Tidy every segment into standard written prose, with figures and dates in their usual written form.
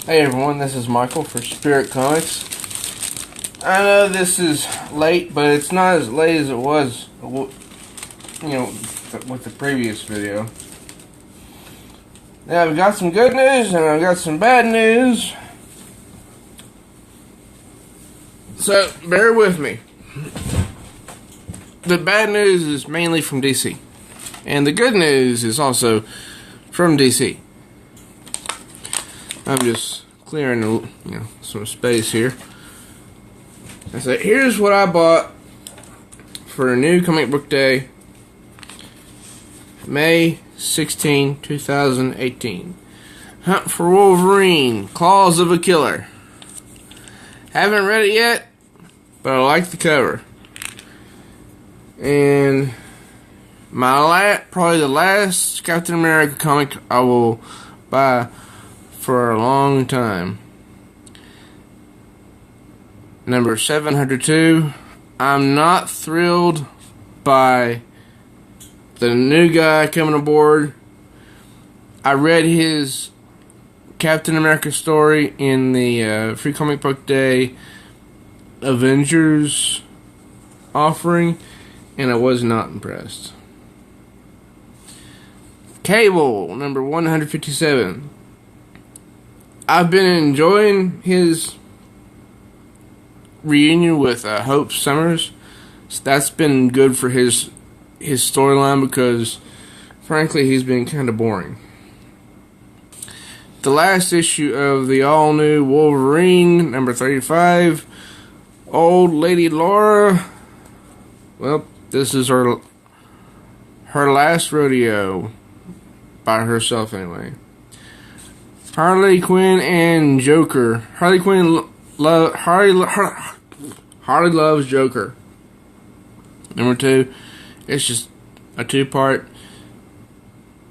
Hey everyone, this is Michael for Spirit Comics. I know this is late, but it's not as late as it was, with the previous video. Now I've got some good news and I've got some bad news. So, bear with me. The bad news is mainly from DC. And the good news is also from DC. I'm just clearing some space here. I said, here's what I bought for a new comic book day, May 16, 2018. Hunt for Wolverine, Claws of a Killer. Haven't read it yet, but I like the cover. And probably the last Captain America comic I will buy for a long time. Number 702. I'm not thrilled by the new guy coming aboard. I read his Captain America story in the Free Comic Book Day Avengers offering, and I was not impressed. Cable, number 157. I've been enjoying his reunion with Hope Summers. So that's been good for his storyline because, frankly, he's been kind of boring. The last issue of the all-new Wolverine, number 35, Old Lady Laura. Well, this is her last rodeo, by herself anyway. Harley Quinn and Joker. Harley loves Joker. Number 2. It's just a 2-part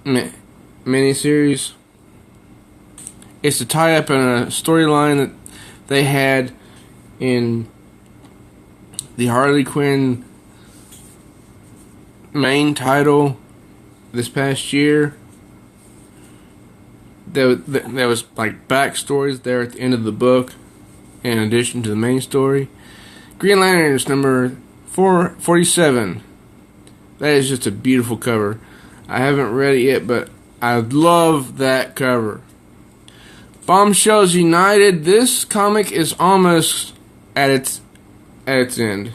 miniseries. It's to tie up in a storyline that they had in the Harley Quinn main title this past year. There was like backstories there at the end of the book, in addition to the main story. Green Lanterns number 447. That is just a beautiful cover. I haven't read it yet, but I love that cover. Bombshells United. This comic is almost at its end.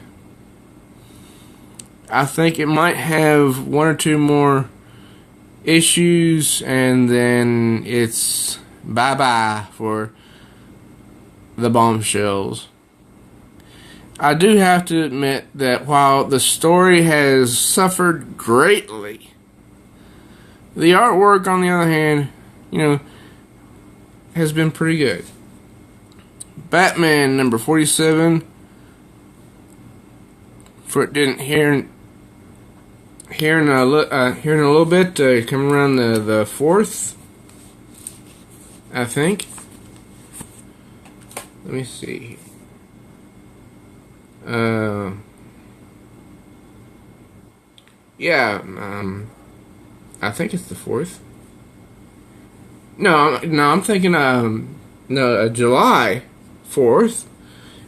I think it might have 1 or 2 more issues, and then it's bye-bye for the Bombshells. I do have to admit that while the story has suffered greatly, the artwork, on the other hand, has been pretty good. Batman number 47. Here in a little bit, coming around the 4th, I think. Let me see. I think it's the 4th. No, I'm thinking, July 4th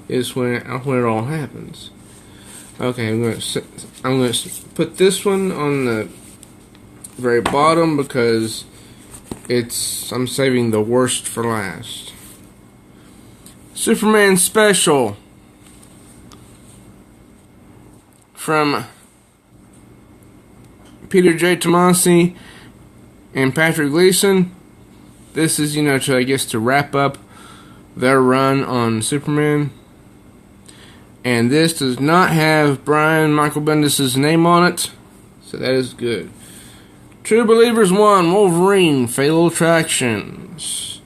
is when it all happens. Okay, I'm going to put this one on the very bottom because I'm saving the worst for last. Superman Special from Peter J. Tomasi and Patrick Gleason. This is, to wrap up their run on Superman. And this does not have Brian Michael Bendis' name on it, so that is good. True Believers 1, Wolverine, Fatal Attractions.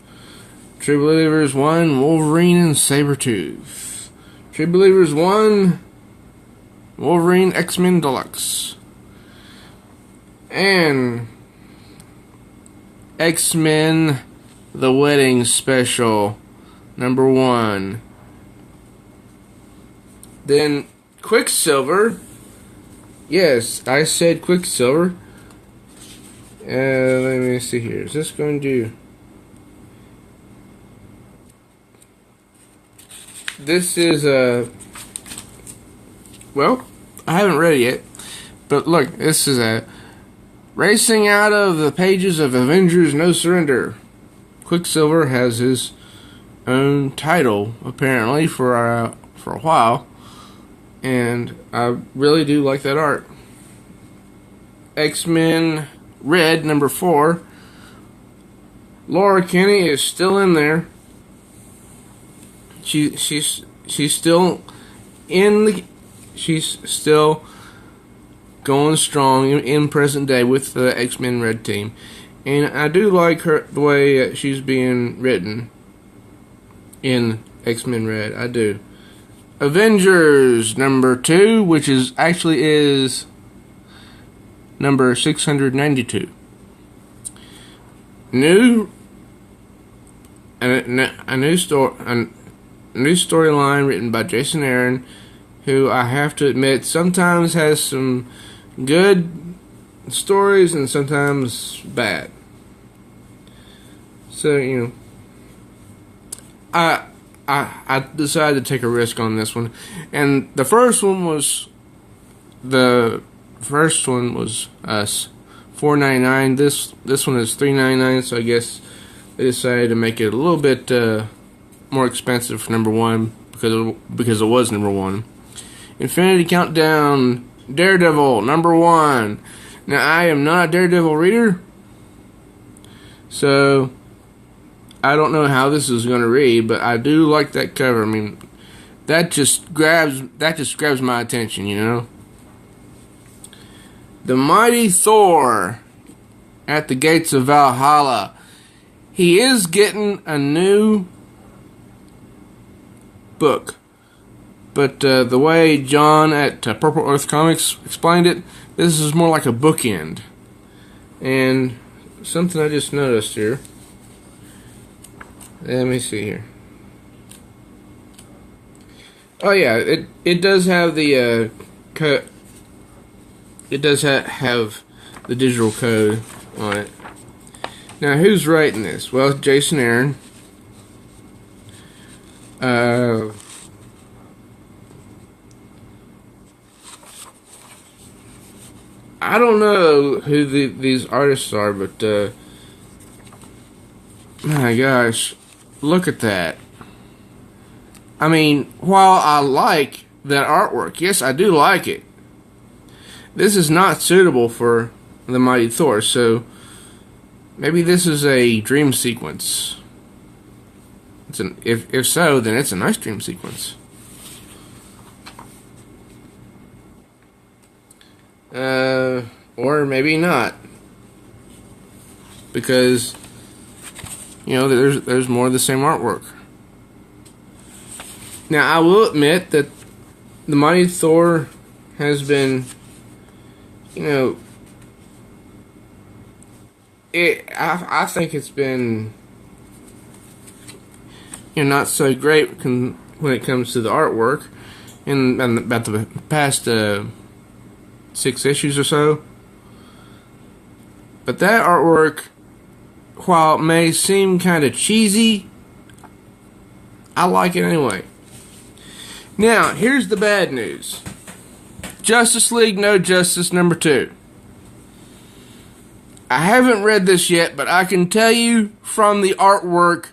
True Believers 1, Wolverine and Sabretooth. True Believers 1, Wolverine X-Men Deluxe. And X-Men The Wedding Special, number 1. Then Quicksilver. Yes, I said Quicksilver. Let me see here. Is this going to this is well, I haven't read it yet, but look, this is a racing out of the pages of Avengers No Surrender. Quicksilver has his own title apparently for a while, and I really do like that art. X-Men Red #4. Laura Kinney is still in there. She's still in the. She's still going strong in present day with the X-Men Red team, and I do like the way she's being written in X-Men Red. I do. Avengers #2, which is number 692. A new storyline written by Jason Aaron, who I have to admit sometimes has some good stories and sometimes bad. So, you know, I decided to take a risk on this one, and the first one was $4.99. This one is $3.99. So I guess they decided to make it a little bit more expensive for #1 because it was #1. Infinity Countdown, Daredevil #1. Now I am not a Daredevil reader, so I don't know how this is going to read, but I do like that cover. I mean, that just grabs my attention, you know. The mighty Thor at the gates of Valhalla. He is getting a new book, but the way John at Purple Earth Comics explained it, this is more like a bookend. And something I just noticed here. Let me see here. Oh yeah, it does have the it does have the digital code on it. Now, who's writing this? Well, Jason Aaron. I don't know who these artists are, but my gosh, look at that. I mean, while I like that artwork, yes, I do like it, this is not suitable for the mighty Thor, so maybe this is a dream sequence. If so, then it's a nice dream sequence. Or maybe not, because you know there's more of the same artwork. Now I will admit that the mighty Thor has been, you know, I think it's been, you know, not so great when it comes to the artwork in about the past 6 issues or so. But that artwork, while it may seem kind of cheesy, I like it anyway. Now, here's the bad news. Justice League No Justice #2. I haven't read this yet, but I can tell you from the artwork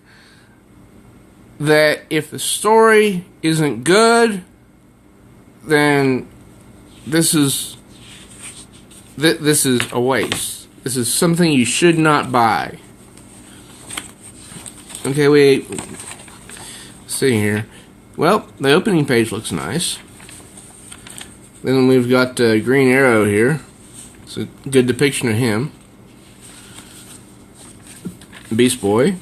that if the story isn't good, then this is a waste. This is something you should not buy. Okay, wait. Let's see here. Well, the opening page looks nice. Then we've got Green Arrow here. It's a good depiction of him. Beast Boy.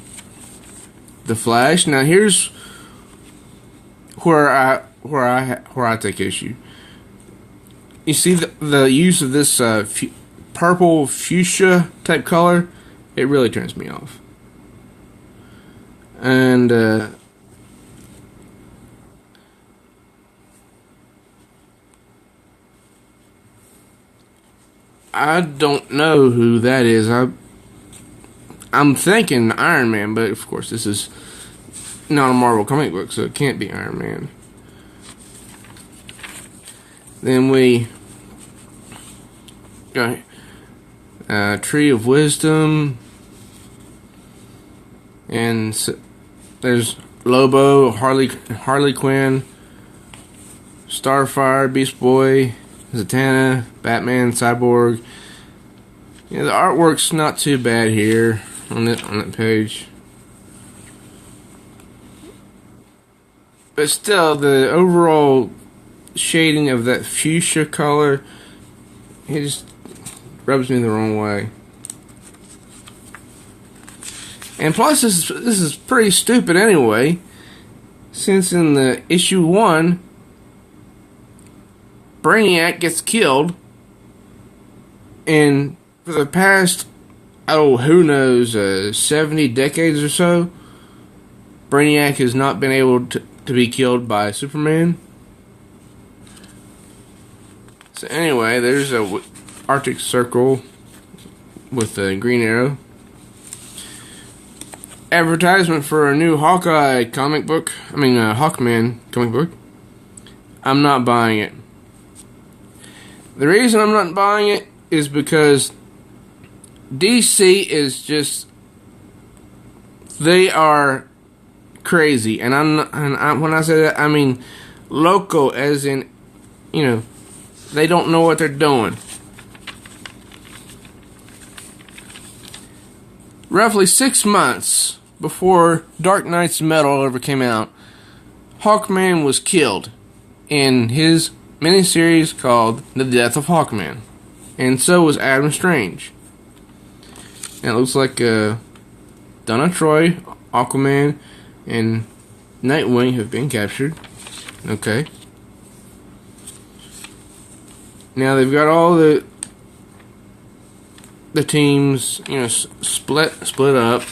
The Flash. Now here's where I take issue. You see the use of this purple fuchsia type color? It really turns me off. And I don't know who that is. I'm thinking Iron Man, but of course this is not a Marvel comic book, so it can't be Iron Man. Then we got Tree of Wisdom, and there's Lobo, Harley Quinn, Starfire, Beast Boy, Zatanna, Batman, Cyborg. Yeah, the artwork's not too bad here on that page. But still, the overall shading of that fuchsia color, it just rubs me the wrong way. And plus, this is pretty stupid anyway, since in the issue 1, Brainiac gets killed, and for the past, who knows, 70 decades or so, Brainiac has not been able to be killed by Superman. So anyway, there's a Arctic Circle with a Green Arrow. Advertisement for a new Hawkeye comic book. Hawkman comic book. I'm not buying it. The reason I'm not buying it is because DC is just, they are crazy, and when I say that, I mean loco, as in, they don't know what they're doing. Roughly 6 months before Dark Knight's Metal ever came out, Hawkman was killed in his miniseries called The Death of Hawkman, and so was Adam Strange. And it looks like Donna Troy, Aquaman, and Nightwing have been captured. Okay. Now they've got all the teams, split up.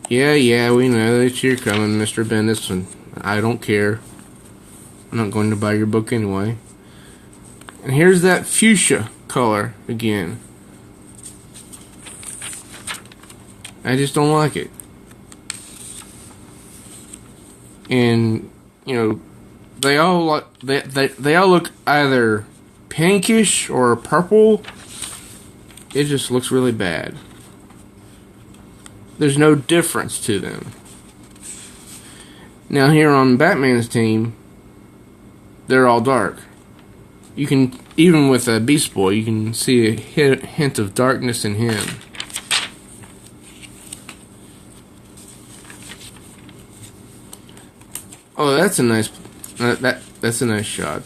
Yeah, we know that you're coming, Mr. Bendis, and I don't care. I'm not going to buy your book anyway. And here's that fuchsia color again. I just don't like it. And they all look either pinkish or purple. It just looks really bad. There's no difference to them. Now here on Batman's team, they're all dark. You can, even with a Beast Boy, you can see a hint of darkness in him. Oh, that's a nice, that's a nice shot.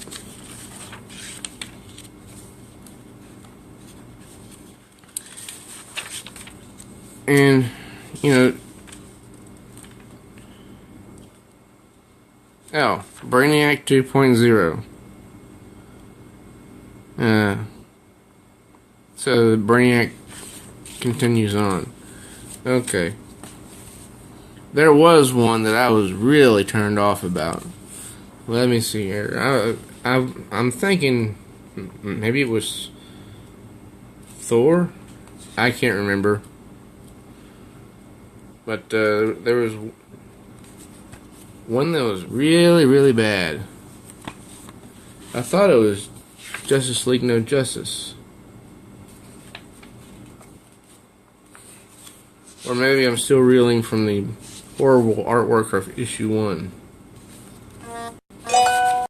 And, Brainiac 2.0. So Brainiac continues on. Okay. There was one that I was really turned off about. Let me see here. I'm thinking maybe it was Thor? I can't remember. But there was one that was really, really bad. I thought it was Justice League No Justice. Or maybe I'm still reeling from the horrible artwork of issue 1.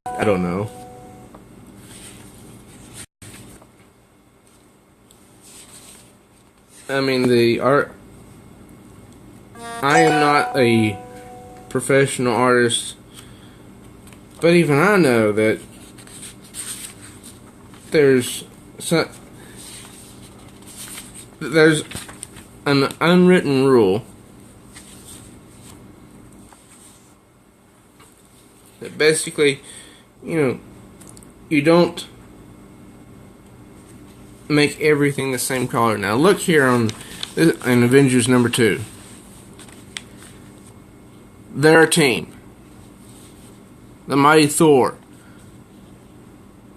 I don't know. I mean, the art... I am not a professional artist, but even I know that there's an unwritten rule that basically, you don't make everything the same color. Now look here in Avengers number 2. Their team. The Mighty Thor.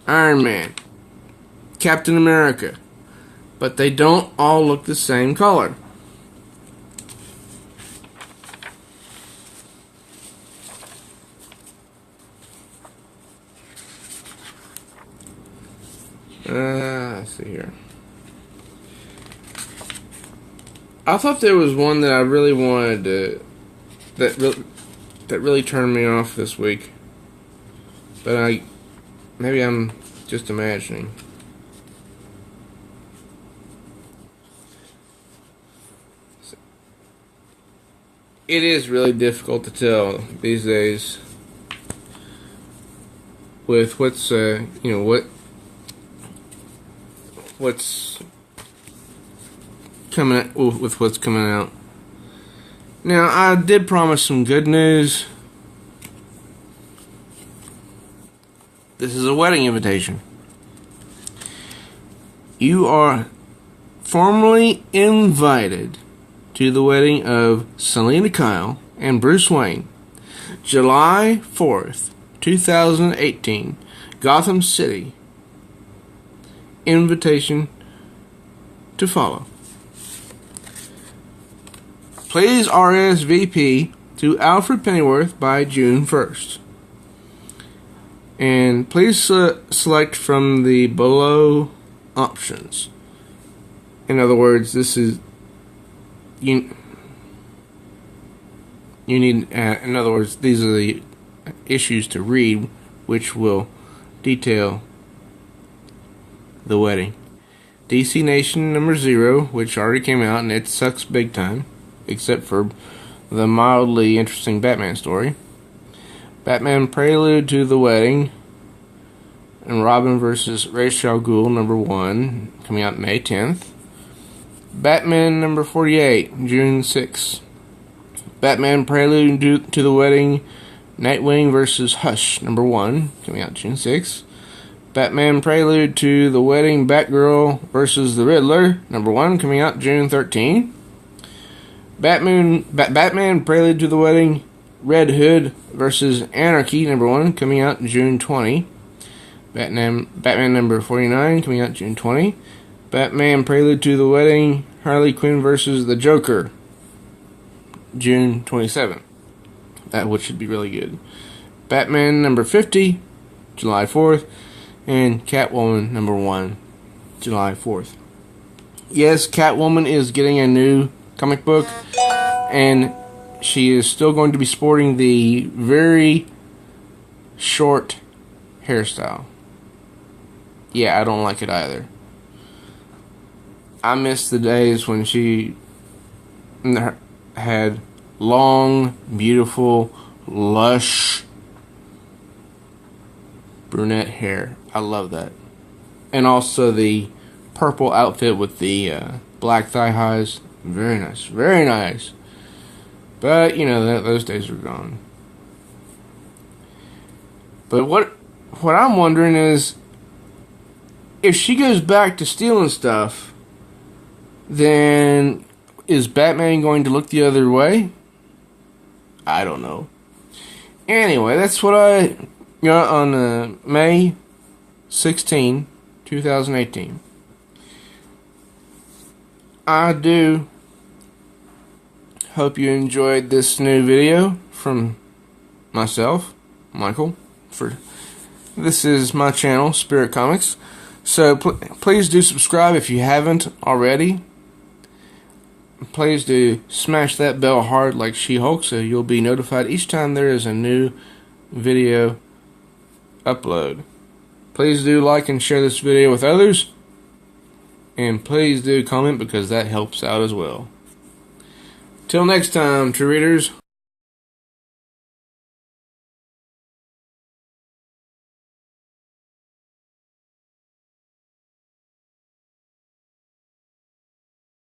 Iron Man. Captain America. But they don't all look the same color. Let's see here. I thought there was one that I really wanted to, that really turned me off this week, but maybe I'm just imagining. It is really difficult to tell these days with what's what's coming out, with what's coming out. Now, I did promise some good news. This is a wedding invitation. You are formally invited to the wedding of Selena Kyle and Bruce Wayne, July 4th, 2018, Gotham City. Invitation to follow. Please RSVP to Alfred Pennyworth by June 1st. And please select from the below options. In other words, this is you need, in other words, these are the issues to read, which will detail the wedding. DC Nation number 0, which already came out, and it sucks big time, except for the mildly interesting Batman story. Batman Prelude to the Wedding, and Robin vs. Ra's al Ghul number 1, coming out May 10th. Batman number 48, June 6th. Batman Prelude to the Wedding, Nightwing vs. Hush number 1, coming out June 6th. Batman Prelude to the Wedding, Batgirl vs. the Riddler number 1, coming out June 13. Batman Prelude to the Wedding, Red Hood vs. Anarchy number 1, coming out June 20. Batman number 49, coming out June 20. Batman Prelude to the Wedding, Harley Quinn vs. the Joker, June 27. That which should be really good. Batman number 50, July 4th. And Catwoman number 1, July 4th. Yes, Catwoman is getting a new comic book, and she is still going to be sporting the very short hairstyle. Yeah, I don't like it either. I miss the days when she had long, beautiful, lush brunette hair. I love that. And also the purple outfit with the black thigh highs. Very nice. Very nice. But, you know, those days are gone. But what I'm wondering is, if she goes back to stealing stuff, then is Batman going to look the other way? I don't know. Anyway, that's what I got on May 16, 2018. I do hope you enjoyed this new video from myself, Michael. This is my channel, Spirit Comics. So please do subscribe if you haven't already. Please do smash that bell hard like She-Hulk so you'll be notified each time there is a new video upload. Please do like and share this video with others. And please do comment because that helps out as well. Till next time, true readers.